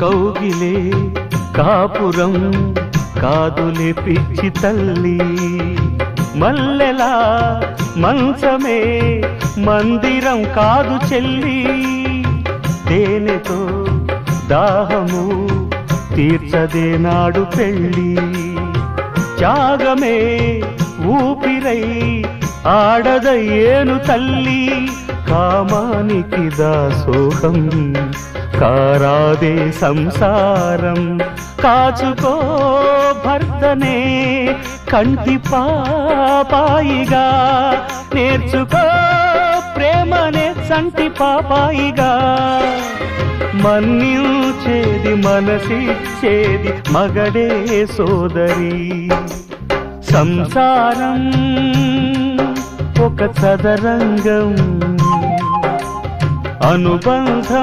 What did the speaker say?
కౌగిలే కాపురం కాదులే పిచ్చి తల్లి, మల్లెలా మంచమే మందిరం కాదు చెల్లి. తేనెతో దాహము తీర్చదే నాడు పెళ్ళి, త్యాగమే ఊపిరై ఆడదయ్యేను తల్లి. కామానికి దాసోహం కారాదే సంసారం, కాచుకో భర్తనే కంటి పాపాయిగా, నేర్చుకో ప్రేమనే సంటి పాపాయిగా. మన్నించేది మనసిచ్చేది మగడే సోదరి, సంసారం ఒక చదరంగం అనుబంధం